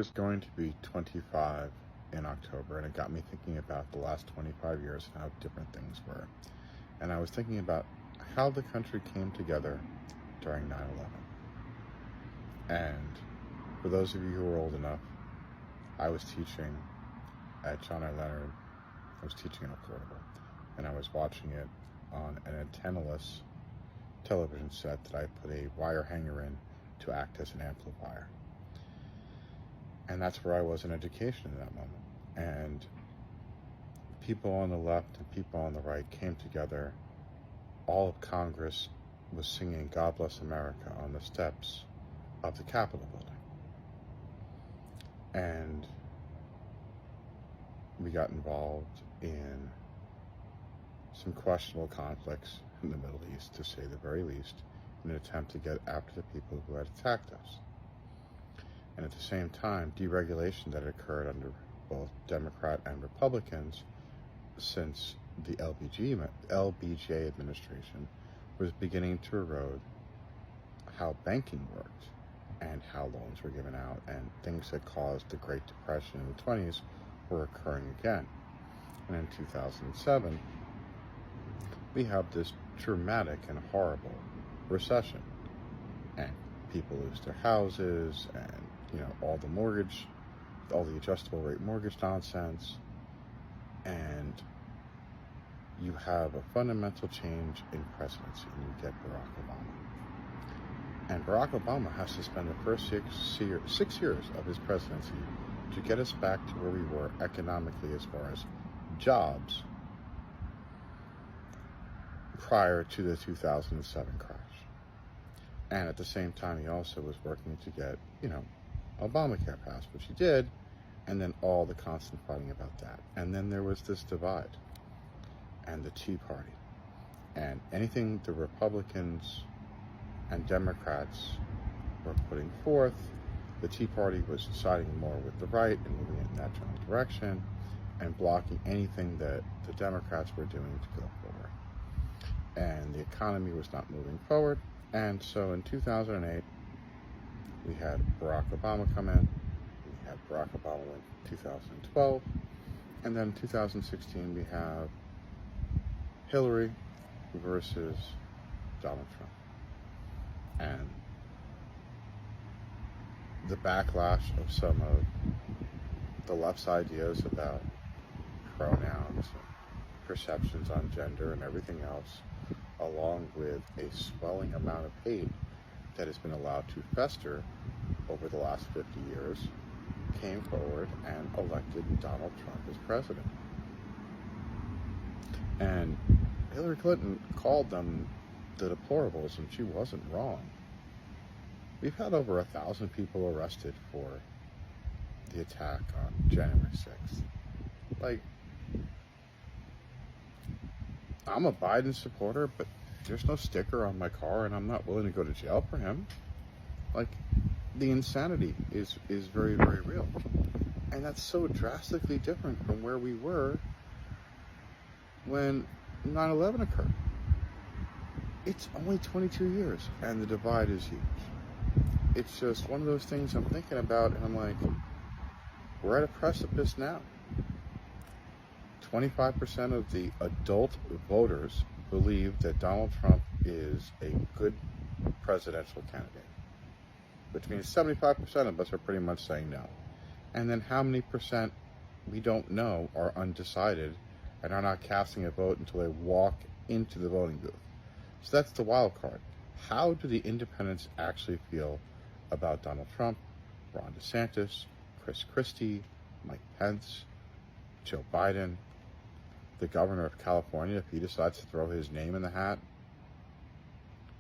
is going to be 25 in October, and it got me thinking about the last 25 years and how different things were. And I was thinking about how the country came together during 9/11. And for those of you who are old enough, I was teaching at John R. Leonard. I was teaching an affordable, and I was watching it on an antenna-less television set that I put a wire hanger in to act as an amplifier. And that's where I was in education in that moment. And people on the left and people on the right came together. All of Congress was singing God Bless America on the steps of the Capitol building. And we got involved in some questionable conflicts in the Middle East, to say the very least, in an attempt to get after the people who had attacked us. And at the same time, deregulation that had occurred under both Democrat and Republicans since the LBJ administration was beginning to erode how banking worked and how loans were given out, and things that caused the Great Depression in the 20s were occurring again. And in 2007, we have this dramatic and horrible recession, and people lose their houses, and all the adjustable rate mortgage nonsense, and you have a fundamental change in presidency, and you get Barack Obama. And Barack Obama has to spend the first 6 years of his presidency to get us back to where we were economically as far as jobs prior to the 2007 crash. And at the same time, he also was working to get, Obamacare passed, which he did, and then all the constant fighting about that. And then there was this divide and the Tea Party. And anything the Republicans and Democrats were putting forth, the Tea Party was siding more with the right and moving in that general direction and blocking anything that the Democrats were doing to go forward. And the economy was not moving forward. And so in 2008, we had Barack Obama come in. We had Barack Obama in 2012. And then in 2016, we have Hillary versus Donald Trump. And the backlash of some of the left's ideas about pronouns and perceptions on gender and everything else, along with a swelling amount of hate that has been allowed to fester over the last 50 years, came forward and elected Donald Trump as president. And Hillary Clinton called them the deplorables, and she wasn't wrong. We've had over 1,000 people arrested for the attack on January 6th. I'm a Biden supporter, but there's no sticker on my car, and I'm not willing to go to jail for him. The insanity is very, very real. And that's so drastically different from where we were when 9/11 occurred. It's only 22 years, and the divide is huge. It's just one of those things I'm thinking about, and I'm like, we're at a precipice now. 25% of the adult voters believe that Donald Trump is a good presidential candidate, which means 75% of us are pretty much saying no. And then how many percent we don't know are undecided and are not casting a vote until they walk into the voting booth. So that's the wild card. How do the independents actually feel about Donald Trump, Ron DeSantis, Chris Christie, Mike Pence, Joe Biden, the governor of California, if he decides to throw his name in the hat?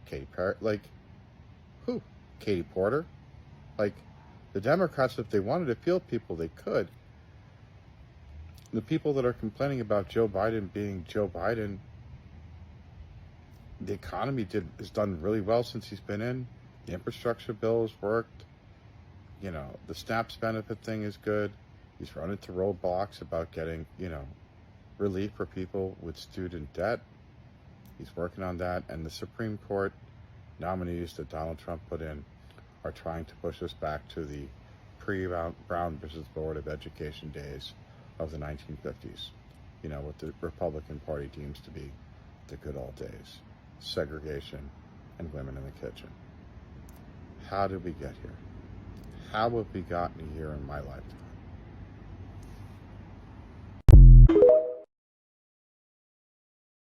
Katy Perry, who? Katie Porter? The Democrats, if they wanted to appeal people, they could. The people that are complaining about Joe Biden being Joe Biden, the economy has done really well since he's been in. The infrastructure bill has worked. The SNAPS benefit thing is good. He's run into roadblocks about getting, relief for people with student debt. He's working on that. And the Supreme Court nominees that Donald Trump put in are trying to push us back to the pre-Brown versus Board of Education days of the 1950s, what the Republican Party deems to be the good old days, segregation and women in the kitchen. How did we get here? How have we gotten here in my lifetime?